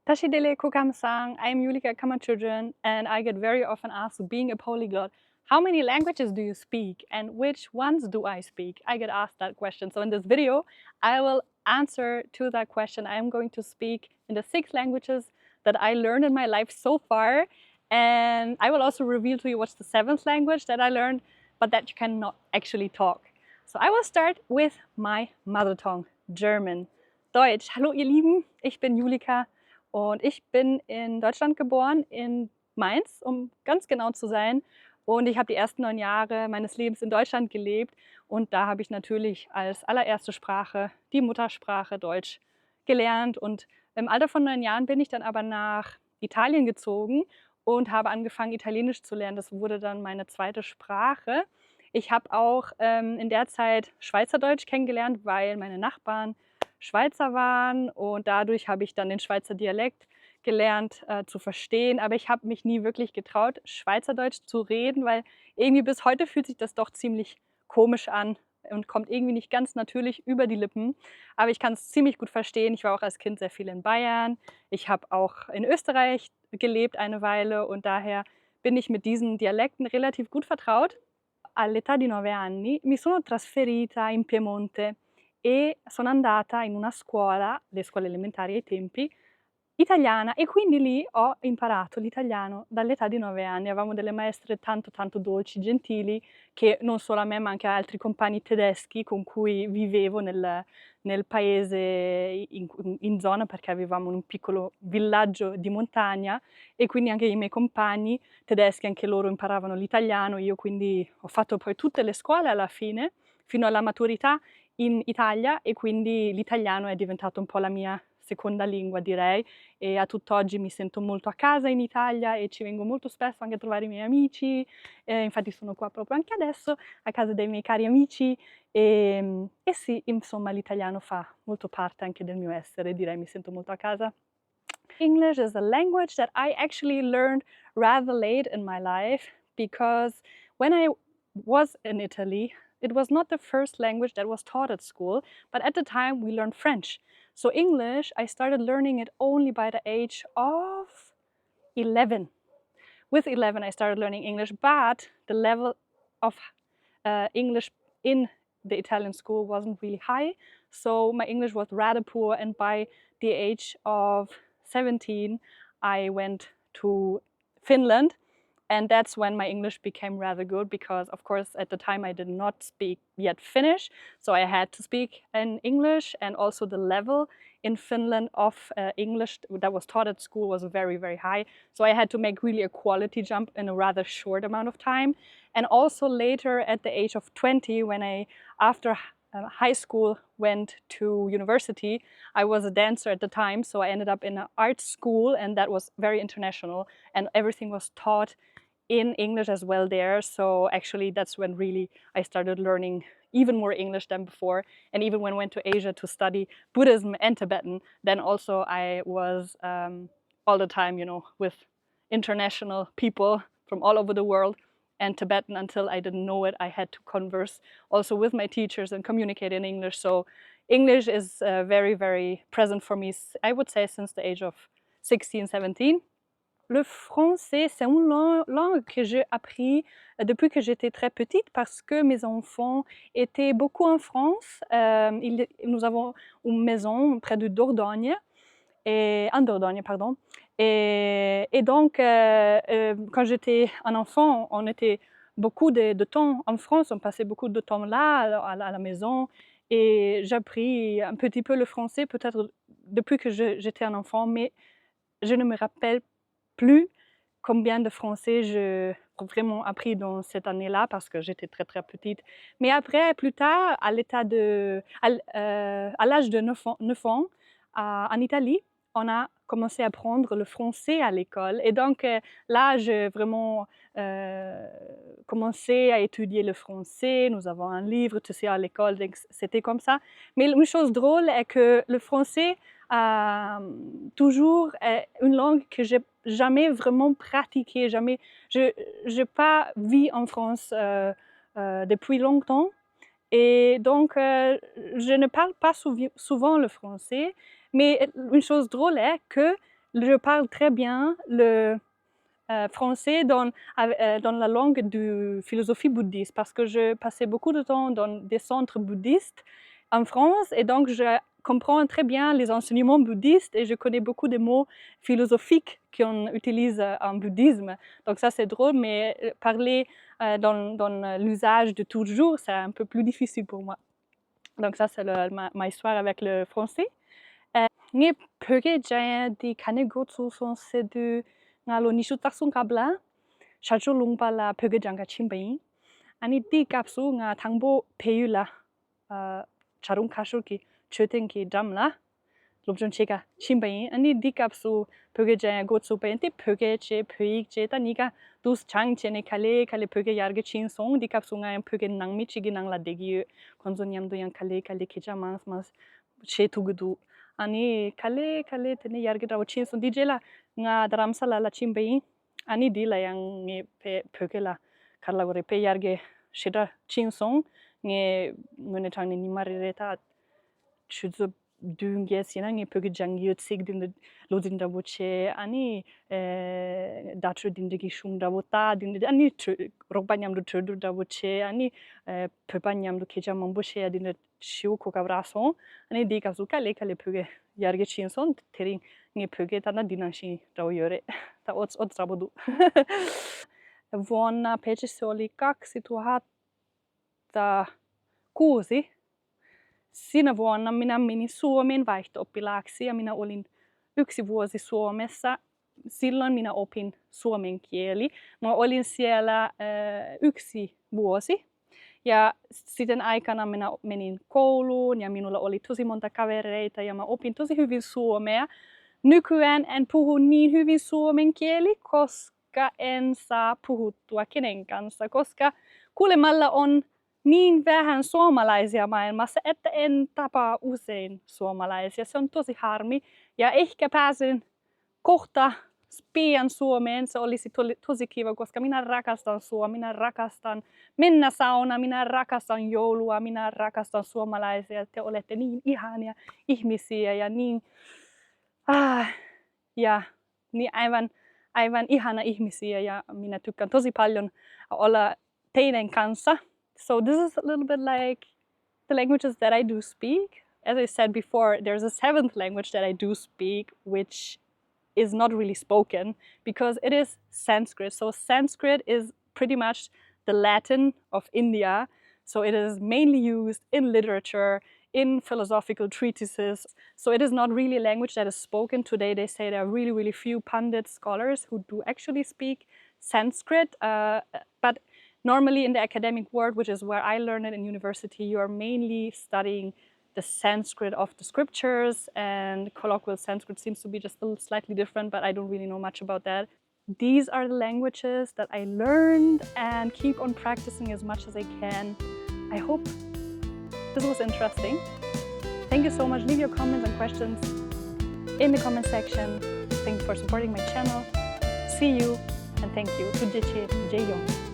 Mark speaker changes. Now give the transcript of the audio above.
Speaker 1: Tashidele Kokam-sang, I'm Julika Kamachudran, and I get very often asked, being a polyglot, how many languages do you speak and which ones do I speak? I get asked that question. So in this video, I will answer to that question. I am going to speak in the 6 languages that I learned in my life so far. And I will also reveal to you what's the 7th language that I learned, but that you cannot actually talk. So I will start with my mother tongue, German. Deutsch. Hallo ihr Lieben, ich bin Julika. Und ich bin in Deutschland geboren, in Mainz, um ganz genau zu sein. Und ich habe die ersten 9 Jahre meines Lebens in Deutschland gelebt. Und da habe ich natürlich als allererste Sprache die Muttersprache Deutsch gelernt. Und im Alter von 9 Jahren bin ich dann aber nach Italien gezogen und habe angefangen, Italienisch zu lernen. Das wurde dann meine zweite Sprache. Ich habe auch in der Zeit Schweizerdeutsch kennengelernt, weil meine Nachbarn Schweizer waren und dadurch habe ich dann den Schweizer Dialekt gelernt zu verstehen, aber ich habe mich nie wirklich getraut, Schweizerdeutsch zu reden, weil irgendwie bis heute fühlt sich das doch ziemlich komisch an und kommt irgendwie nicht ganz natürlich über die Lippen, aber ich kann es ziemlich gut verstehen. Ich war auch als Kind sehr viel in Bayern, ich habe auch in Österreich gelebt eine Weile und daher bin ich mit diesen Dialekten relativ gut vertraut. All'età di 9 anni mi sono trasferita in Piemonte e sono andata in una scuola, le scuole elementari ai tempi, italiana e quindi lì ho imparato l'italiano dall'età di 9 anni. Avevamo delle maestre tanto tanto dolci, gentili, che non solo a me ma anche a altri compagni tedeschi con cui vivevo nel paese in zona perché avevamo un piccolo villaggio di montagna e quindi anche i miei compagni tedeschi, anche loro imparavano l'italiano. Io quindi ho fatto poi tutte le scuole alla fine, fino alla maturità in Italia e quindi l'italiano è diventato un po' la mia seconda lingua direi e a tutt'oggi mi sento molto a casa in Italia e ci vengo molto spesso anche a trovare i miei amici, infatti sono qua proprio anche adesso a casa dei miei cari amici e sì, insomma l'italiano fa molto parte anche del mio essere, direi mi sento molto a casa. English is a language that I actually learned rather late in my life because when I was in Italy, it was not the first language that was taught at school, but at the time we learned French. So English, I started learning it only by the age of 11. With 11, I started learning English, but the level of English in the Italian school wasn't really high. So my English was rather poor, and by the age of 17, I went to Finland. And that's when my English became rather good because, of course, at the time I did not speak yet Finnish. So I had to speak in English, and also the level in Finland of English that was taught at school was very, very high. So I had to make really a quality jump in a rather short amount of time. And also later at the age of 20, when I, after high school, went to university, I was a dancer at the time. So I ended up in an art school, and that was very international, and everything was taught in English as well there. So actually that's when really I started learning even more English than before. And even when I went to Asia to study Buddhism and Tibetan, then also I was all the time, you know, with international people from all over the world. And Tibetan, until I didn't know it, I had to converse also with my teachers and communicate in English. So English is very, very present for me, I would say, since the age of 16, 17. Le français, c'est une langue que j'ai appris depuis que j'étais très petite parce que mes enfants étaient beaucoup en France. Nous avons une maison près de Dordogne, en Dordogne, pardon. Et donc, quand j'étais un enfant, on était beaucoup de temps en France, on passait beaucoup de temps là, à la maison. Et j'ai appris un petit peu le français, peut-être depuis que j'étais un enfant, mais je ne me rappelle plus combien de français j'ai vraiment appris dans cette année-là parce que j'étais très très petite. Mais après, plus tard, à l'âge de 9 ans en Italie, on a commencé à apprendre le français à l'école. Et donc là, j'ai vraiment commencé à étudier le français. Nous avons un livre, tu sais, à l'école, c'était comme ça. Mais une chose drôle est que le français toujours une langue que j'ai jamais vraiment pratiquée, jamais. Je n'ai pas vécu en France depuis longtemps et donc je ne parle pas souvent le français. Mais une chose drôle est que je parle très bien le français dans la langue de philosophie bouddhiste parce que je passais beaucoup de temps dans des centres bouddhistes en France et donc je comprends très bien les enseignements bouddhistes et je connais beaucoup de mots philosophiques qu'on utilise en bouddhisme. Donc ça c'est drôle, mais parler dans l'usage de tous les jours, c'est un peu plus difficile pour moi. Donc ça c'est ma histoire avec le français. Nge pyoge jaya di kane gotsu son sedu nga lo nishu taksung kabla shacho lungpa la pyoge janga chimbayin. Ani di kapsu nga thangbo peyu la charung kashu ki choten ki dam la lobjon cheka chimbayin. Ani di kapsu pyoge jaya gotsu bayin ti pyoge che pyoik che ta nika dus chang che ne kale pyoge yarge chin song di kapsu nga yang pyoge nangmi chigi nang la degi konzo nyamdo yang kale kecha mas che tugudu. Ani kale tene yarge rawo chin song di jela nga daramsala la chimbayin. Ani di la yang nge pyoge la karla gore pe yarge shida chin song nge ngone changni nimari reta chuzo dunge sina nge pyoge jang yotsig din lodin da boche ani datro din de gishung da bota din ani rokba nyam do trodu da boche ani pepa nyam do keja mambo she din shiu ko kabraso ani di kasu kale pyoge yarge chin son tering nge pyoge ta na dinanshi rawo yore ta ots rabodu vuonna pecessä oli 2006. Siinä vuonna minä menin Suomeen vaihto-oppilaaksi ja minä olin 1 vuosi Suomessa. Silloin minä opin suomen kieli. Mä olin siellä 1 vuosi. Ja sitten aikana minä menin kouluun ja minulla oli tosi monta kavereita ja mä opin tosi hyvin suomea. Nykyään en puhu niin hyvin suomen kieli, koska en saa puhuttua kenen kanssa, koska kuulemalla on niin vähän suomalaisia maailmassa, että en tapaa usein suomalaisia. Se on tosi harmi ja ehkä pääsen kohta pian Suomeen. Se olisi tosi kiva, koska minä rakastan Suomea, minä rakastan mennä saunaan, minä rakastan joulua, minä rakastan suomalaisia. Te olette niin ihania ihmisiä ja niin aivan ihana ihmisiä ja minä tykkään tosi paljon olla teidän kanssa. So this is a little bit like the languages that I do speak. As I said before, there's a 7th language that I do speak, which is not really spoken because it is Sanskrit. So Sanskrit is pretty much the Latin of India. So it is mainly used in literature, in philosophical treatises. So it is not really a language that is spoken today. They say there are really, really few Pandit scholars who do actually speak Sanskrit. But normally in the academic world, which is where I learned it in university, you are mainly studying the Sanskrit of the scriptures, and colloquial Sanskrit seems to be just a little slightly different, but I don't really know much about that. These are the languages that I learned and keep on practicing as much as I can. I hope this was interesting. Thank you so much. Leave your comments and questions in the comment section. Thank you for supporting my channel. See you and thank you. Tujeche Jeyong.